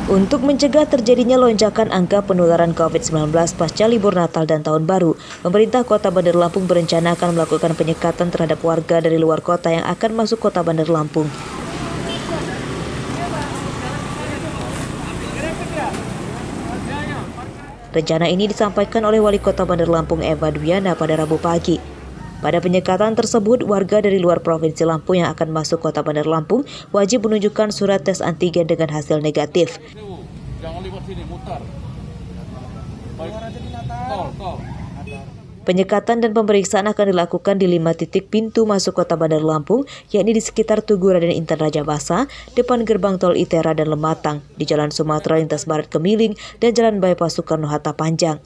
Untuk mencegah terjadinya lonjakan angka penularan COVID-19 pasca libur Natal dan Tahun Baru, pemerintah Kota Bandar Lampung berencana akan melakukan penyekatan terhadap warga dari luar kota yang akan masuk Kota Bandar Lampung. Rencana ini disampaikan oleh Wali Kota Bandar Lampung Eva Dwiana pada Rabu pagi. Pada penyekatan tersebut, warga dari luar Provinsi Lampung yang akan masuk Kota Bandar Lampung wajib menunjukkan surat tes antigen dengan hasil negatif. Jangan lewat sini, mutar. Penyekatan dan pemeriksaan akan dilakukan di 5 titik pintu masuk Kota Bandar Lampung, yakni di sekitar Tugu Raden Intan Rajabasa, depan gerbang tol Itera dan Lematang, di Jalan Sumatera lintas barat Kemiling, dan Jalan Bypass Soekarno-Hatta Panjang.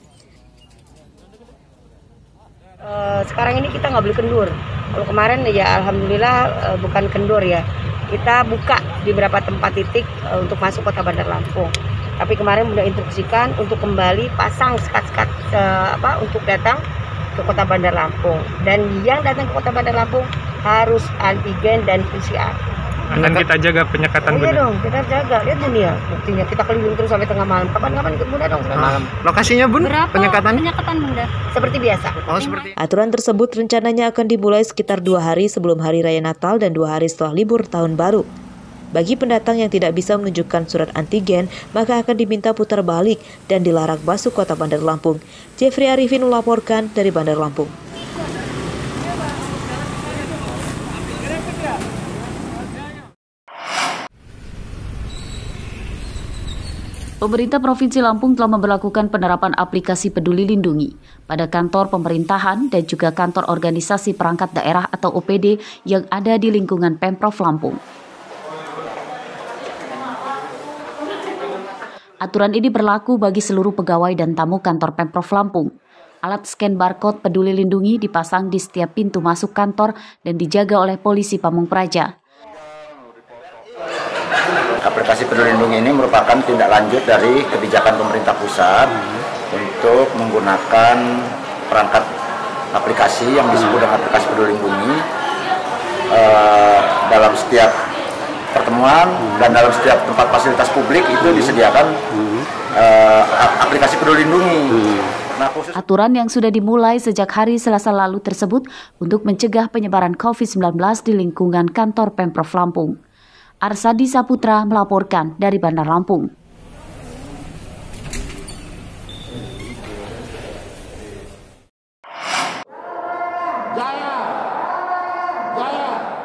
Sekarang ini kita nggak boleh kendur. Kalau kemarin ya alhamdulillah bukan kendur ya. Kita buka di beberapa tempat titik untuk masuk Kota Bandar Lampung. Tapi kemarin sudah instruksikan untuk kembali pasang sekat-sekat untuk datang ke Kota Bandar Lampung. Dan yang datang ke Kota Bandar Lampung harus antigen dan PCR. Akan kita jaga penyekatan Iya dong, kita jaga. Lihat Bun ya, buktinya kita keliling terus sampai tengah malam. Kapan-kapan ikut Bunda dong. malam. Lokasinya Bun? Berapa penyekatan Bunda? Seperti biasa. Oh, seperti. Aturan tersebut rencananya akan dimulai sekitar 2 hari sebelum Hari Raya Natal dan 2 hari setelah libur Tahun Baru. Bagi pendatang yang tidak bisa menunjukkan surat antigen, maka akan diminta putar balik dan dilarang masuk Kota Bandar Lampung. Jeffrey Arifin melaporkan dari Bandar Lampung. Pemerintah Provinsi Lampung telah memberlakukan penerapan aplikasi Peduli Lindungi pada kantor pemerintahan dan juga kantor organisasi perangkat daerah atau OPD yang ada di lingkungan Pemprov Lampung. Aturan ini berlaku bagi seluruh pegawai dan tamu kantor Pemprov Lampung. Alat scan barcode Peduli Lindungi dipasang di setiap pintu masuk kantor dan dijaga oleh polisi Pamung Praja. Aplikasi Peduli Lindungi ini merupakan tindak lanjut dari kebijakan pemerintah pusat untuk menggunakan perangkat aplikasi yang disebut dengan aplikasi Peduli Lindungi dalam setiap pertemuan dan dalam setiap tempat fasilitas publik itu disediakan aplikasi Peduli Lindungi. Aturan yang sudah dimulai sejak hari Selasa lalu tersebut untuk mencegah penyebaran COVID-19 di lingkungan kantor Pemprov Lampung. Arsadi Saputra melaporkan dari Bandar Lampung.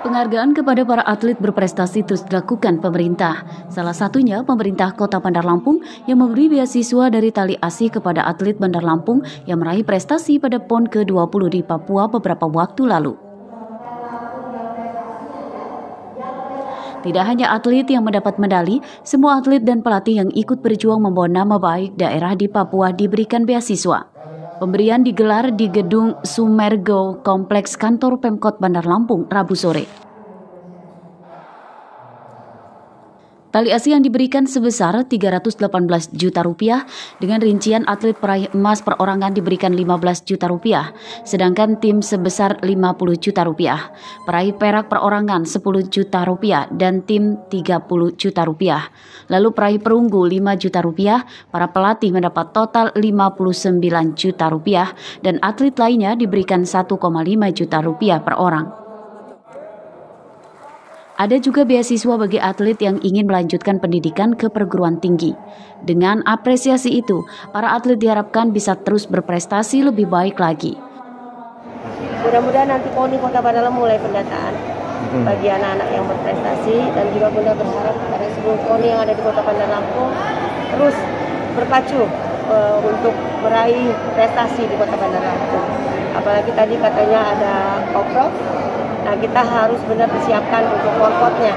Penghargaan kepada para atlet berprestasi terus dilakukan pemerintah. Salah satunya pemerintah Kota Bandar Lampung yang memberi beasiswa dari Tali ASI kepada atlet Bandar Lampung yang meraih prestasi pada PON ke-20 di Papua beberapa waktu lalu. Tidak hanya atlet yang mendapat medali, semua atlet dan pelatih yang ikut berjuang membawa nama baik daerah di Papua diberikan beasiswa. Pemberian digelar di Gedung Sumergo Kompleks Kantor Pemkot Bandar Lampung Rabu sore. Tali ASI yang diberikan sebesar 318 juta rupiah dengan rincian atlet peraih emas perorangan diberikan 15 juta rupiah, sedangkan tim sebesar 50 juta rupiah, peraih perak perorangan 10 juta rupiah dan tim 30 juta rupiah. Lalu peraih perunggu 5 juta rupiah, para pelatih mendapat total 59 juta rupiah dan atlet lainnya diberikan 1,5 juta rupiah per orang. Ada juga beasiswa bagi atlet yang ingin melanjutkan pendidikan ke perguruan tinggi. Dengan apresiasi itu, para atlet diharapkan bisa terus berprestasi lebih baik lagi. Mudah-mudahan nanti PONI Kota Bandar Lampung mulai pendataan bagi anak-anak yang berprestasi, dan juga Bunda berharap pada seluruh PONI yang ada di Kota Bandar Lampung terus berpacu untuk meraih prestasi di Kota Bandar Lampung. Apalagi tadi katanya ada Koprov. Nah, kita harus benar disiapkan untuk workotnya.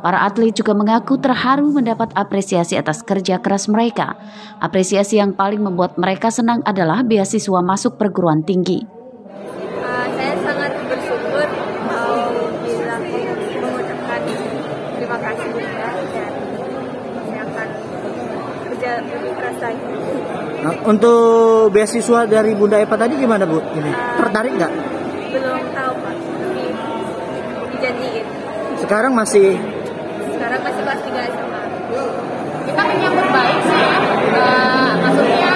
Para atlet juga mengaku terharu mendapat apresiasi atas kerja keras mereka. Apresiasi yang paling membuat mereka senang adalah beasiswa masuk perguruan tinggi. Saya sangat bersyukur mengucapkan terima kasih juga, dan saya akan kerja lebih keras lagi. Nah, untuk beasiswa dari Bunda Eva tadi gimana Bu? Ini tertarik nggak? Belum tahu Pak, tapi dijanjiin. Sekarang masih kelas 3 SMA. Kita menyambut baik sih ya. Maksudnya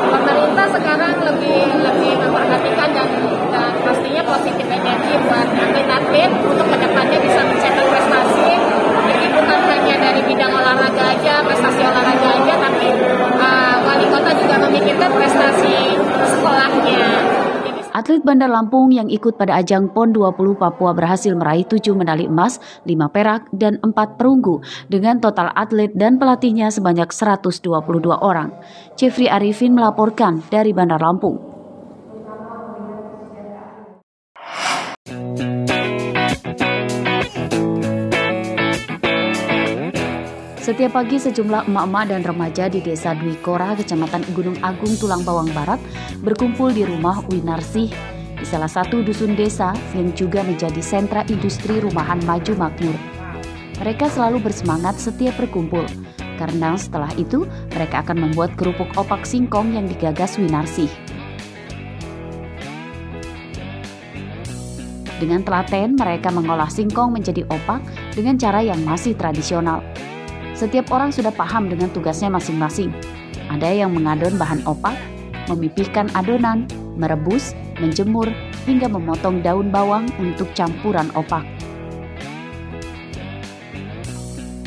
pemerintah sekarang lebih memperhatikan dan pastinya positif energi buat atlet-atlet untuk kedepannya bisa mencetak prestasi. Jadi bukan hanya dari bidang olahraga aja, prestasi olahraga aja, tapi wali kota juga memikirkan prestasi sekolahnya. Atlet Bandar Lampung yang ikut pada ajang PON 20 Papua berhasil meraih 7 medali emas, 5 perak, dan 4 perunggu dengan total atlet dan pelatihnya sebanyak 122 orang. Jeffrey Arifin melaporkan dari Bandar Lampung. Setiap pagi sejumlah emak-emak dan remaja di Desa Dwi Kora, Kecamatan Gunung Agung, Tulang Bawang Barat berkumpul di rumah Winarsih di salah satu dusun desa yang juga menjadi sentra industri rumahan maju makmur. Mereka selalu bersemangat setiap berkumpul karena setelah itu mereka akan membuat kerupuk opak singkong yang digagas Winarsih. Dengan telaten mereka mengolah singkong menjadi opak dengan cara yang masih tradisional. Setiap orang sudah paham dengan tugasnya masing-masing. Ada yang mengadon bahan opak, memipihkan adonan, merebus, menjemur, hingga memotong daun bawang untuk campuran opak.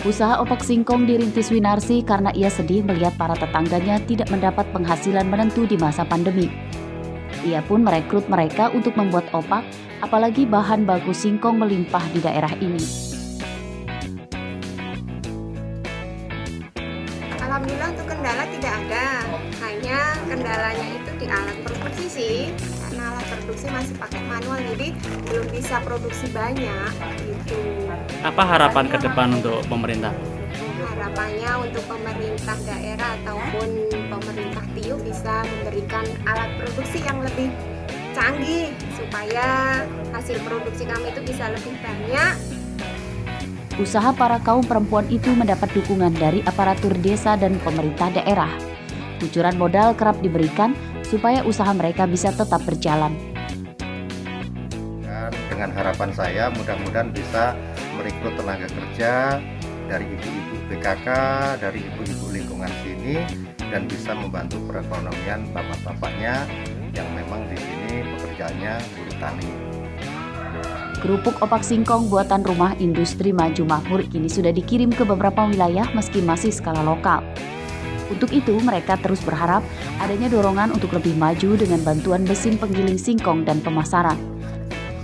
Usaha opak singkong dirintis Winarsih karena ia sedih melihat para tetangganya tidak mendapat penghasilan menentu di masa pandemi. Ia pun merekrut mereka untuk membuat opak, apalagi bahan baku singkong melimpah di daerah ini. Alhamdulillah untuk kendala tidak ada, hanya kendalanya itu di alat produksi sih, karena alat produksi masih pakai manual, jadi belum bisa produksi banyak gitu. Apa harapan ke depan untuk pemerintah? Harapannya untuk pemerintah daerah ataupun pemerintah TIU bisa memberikan alat produksi yang lebih canggih supaya hasil produksi kami itu bisa lebih banyak. Usaha para kaum perempuan itu mendapat dukungan dari aparatur desa dan pemerintah daerah. Kucuran modal kerap diberikan supaya usaha mereka bisa tetap berjalan. Dan dengan harapan saya mudah-mudahan bisa merekrut tenaga kerja dari ibu-ibu PKK, dari ibu-ibu lingkungan sini, dan bisa membantu perekonomian bapak-bapaknya yang memang di sini pekerjaannya buruh tani. Kerupuk opak singkong buatan rumah industri maju makmur kini sudah dikirim ke beberapa wilayah meski masih skala lokal. Untuk itu, mereka terus berharap adanya dorongan untuk lebih maju dengan bantuan mesin penggiling singkong dan pemasaran.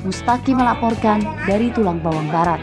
Mustaqim melaporkan dari Tulang Bawang Barat.